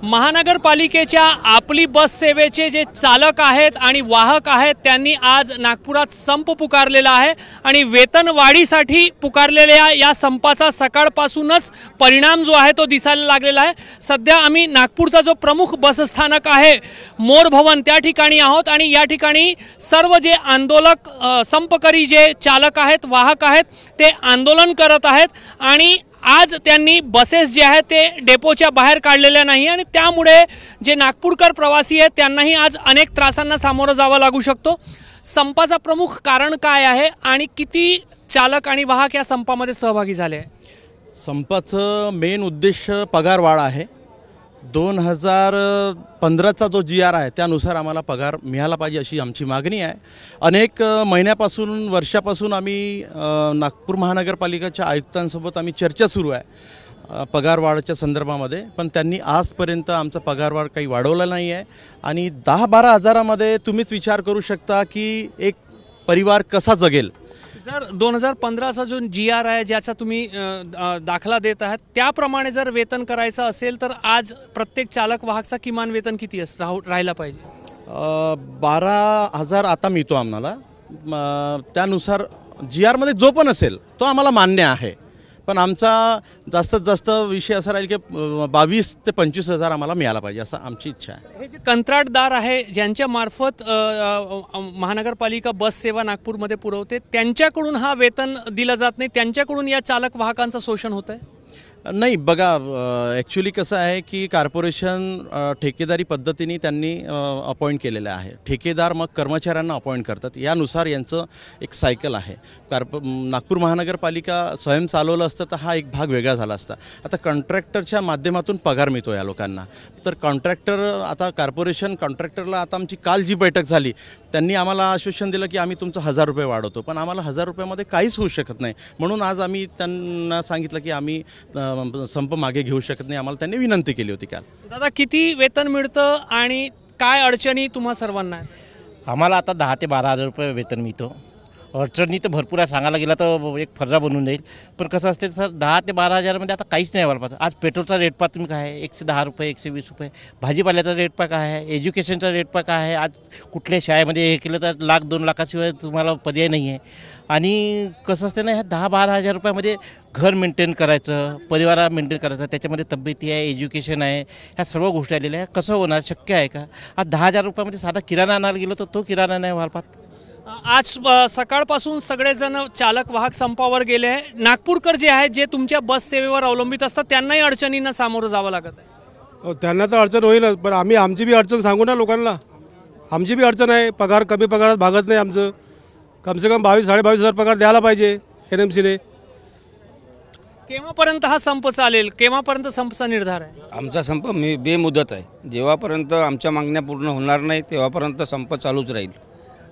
महानगरपालिकेच्या आपली बस सेवेचे जे चालक आहेत आणि वाहक आहेत त्यांनी आज नागपुरात संप पुकारलेला आहे आणि वेतनवाढीसाठी पुकारलेल्या या संपाचा सकाळपासूनच परिणाम जो आहे तो दिसायला लागलेला आहे। सध्या आम्ही नागपूरचा जो प्रमुख बसस्थानक आहे मोर भवन त्या ठिकाणी आहोत आणि या ठिकाणी सर्व जे आंदोलक संपकरी जे चालक आहेत वाहक आहेत ते आंदोलन करत आहेत आणि आज त्यांनी बसेस जे आहेत ते डेपोच्या बाहेर काढलेल्या नाही आणि त्यामुळे जे नागपूरकर प्रवासी आहेत त्यांनाही आज अनेक त्रासांना सामोरं जावं लागू शकतो। संपाचा प्रमुख कारण काय आहे आणि किती चालक आणि वाहक या संपामध्ये सहभागी झाले? संपाचं मेन उद्देश पगारवाढ आहे। 2015चा जो GR आहे त्यानुसार आम्हाला पगार मिळाला पाहिजे अशी आमची मागणी आहे। अनेक महिन्यापासून वर्षापासून आम्ही नागपूर महानगरपालिकेच्या आयुक्तांसोबत आम्ही चर्चा सुरू आहे पगारवाढीच्या संदर्भामध्ये, पण त्यांनी आजपर्यंत आमचा पगारवाढ काही वाढवला नाही आहे आणि 10-12 हजारामध्ये तुम्हीच विचार करू शकता की एक परिवार कसा जगेल। जर 2015चा जो GR आहे ज्याचा तुम्ही दाखला देत आहात त्याप्रमाणे जर वेतन करायचं असेल तर आज प्रत्येक चालक वाहकचा किमान वेतन किती राहायला पाहिजे? 12,000 आता मिळतो आम्हाला। त्यानुसार GR मध्ये जो पण असेल तो आम्हाला मान्य आहे, पण आमचा जास्तीत जास्त विषय असा राहील की 22 ते 25 हजार आम्हाला मिळाला पाहिजे असं आमची इच्छा आहे। हे जे कंत्राटदार आहे ज्यांच्या मार्फत महानगरपालिका बस सेवा नागपूरमध्ये पुरवते त्यांच्याकडून हा वेतन दिलं जात नाही, त्यांच्याकडून या चालक वाहकांचं शोषण होत आहे? नाही, बघा ॲक्च्युली कसं आहे की कॉर्पोरेशन ठेकेदारी पद्धतीने त्यांनी अपॉइंट केलेलं आहे। ठेकेदार मग कर्मचाऱ्यांना अपॉइंट करतात, यानुसार यांचं एक सायकल आहे। नागपूर महानगरपालिका स्वयं चालवलं असतं तर हा एक भाग वेगळा झाला असता। आता कॉन्ट्रॅक्टरच्या माध्यमातून पगार मिळतो या लोकांना, तर कॉन्ट्रॅक्टर आता कॉर्पोरेशन कॉन्ट्रॅक्टरला आता आमची काल जी बैठक झाली त्यांनी आम्हाला आश्वासन दिलं की आम्ही तुमचं 1000 रुपये वाढवतो, पण आम्हाला 1000 रुपयामध्ये काहीच होऊ शकत नाही। म्हणून आज आम्ही त्यांना सांगितलं की आम्ही संप मागे घेऊ शकत नाही, आम्हाला त्यांनी विनंती केली होती काल। दादा, किती वेतन मिळतं आणि काय अडचणी तुम्हा सर्वांना? आम्हाला आता 10 ते 12 हजार रुपये वेतन मिळतो। अडचणी तर भरपूर आहे, सांगायला गेला तर एक फर्रा बनून जाईल, पण कसं असते सर 10 ते 12 हजारमध्ये आता काहीच नाही व्हायला पाहिजे। आज पेट्रोलचा रेट पहा तुम्ही काय आहे, 110 रुपये 120 रुपये, भाजीपाल्याचा रेट पहा काय आहे, एज्युकेशनचा रेट पहा काय आहे। आज कुठल्या शाळेमध्ये हे केलं तर 1,00,000-2 लाखाशिवाय तुम्हाला पर्याय नाही आहे। आणि कसं असते ना, ह्या 10-12 हजार रुपयामध्ये घर मेंटेन करायचं, परिवार मेंटेन करायचं, त्याच्यामध्ये तब्येती आहे, एज्युकेशन आहे, ह्या सर्व गोष्टी आलेल्या आहे। कसं होणार, शक्य आहे का? आज 10,000 रुपयामध्ये साधा किराणा आणायला गेलो तर तो किराणा नाही व्हायला पाहत। आज सकाळपासून सगळेजण चालक वाहक संपावर गेले आहे। नागपूरकर जे आहेत जे तुमच्या बस सेवेवर अवलंबित असतात त्यांनाही अडचणींना सामोरं जावं लागत आहे। त्यांना तर अडचण होईलच, पण आम्ही आमची बी अडचण सांगू ना लोकांना। आमची बी अडचण आहे, पगार कमी पगारात भागत नाही आमचं। कमसे कम 22-22.5 हजार पगार द्यायला पाहिजे NMCने। केव्हापर्यंत हा संप चालेल? केव्हापर्यंत संपचा निर्धार आहे? आमचा संप बेमुदत आहे। जेव्हापर्यंत आमच्या मागण्या पूर्ण होणार नाही तेव्हापर्यंत संप चालूच राहील।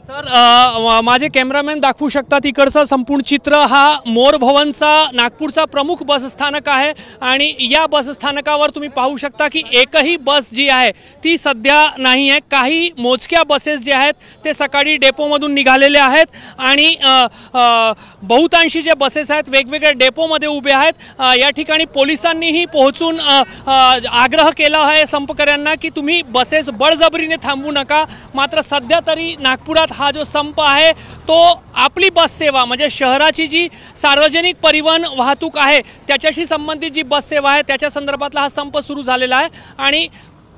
तर माझे कॅमेरामॅन दाखवू शकतात इकडचं संपूर्ण चित्र। हा मोर भवनचा नागपूरचा प्रमुख बसस्थानक आहे आणि या बसस्थानकावर तुम्ही पाहू शकता की एकही बस जी आहे ती सध्या नाही आहे। काही मोजक्या बसेस जे आहेत ते सकाळी डेपोमधून निघालेले आहेत आणि बहुतांशी जे बसेस आहेत वेगवेगळ्या डेपोमध्ये उभे आहेत। या ठिकाणी पोलिसांनीही पोहोचून आग्रह केला आहे संपकऱ्यांना की तुम्ही बसेस बळजबरीने थांबवू नका। मात्र सध्या तरी नागपुरात हा जो संप आहे तो आपली बस सेवा म्हणजे शहराची जी सार्वजनिक परिवहन वाहतूक आहे त्याच्याशी संबंधित जी बस सेवा आहे त्याच्या संदर्भातला हा संप सुरू झालेला आहे आणि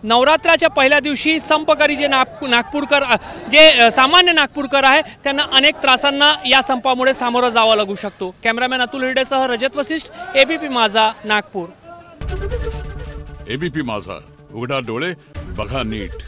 नवरात्राच्या पहिल्या दिवशी संपकरी जे नागपूरकर जे सामान्य नागपूरकर आहे त्यांना अनेक त्रासांना या संपामुळे सामोरं जावं लागू शकतो। कॅमेरामॅन अतुल हिरडेसह रजत वशिष्ठ, ABP माझा, नागपूर। ABP माझा, उघडा डोळे बघा नीट।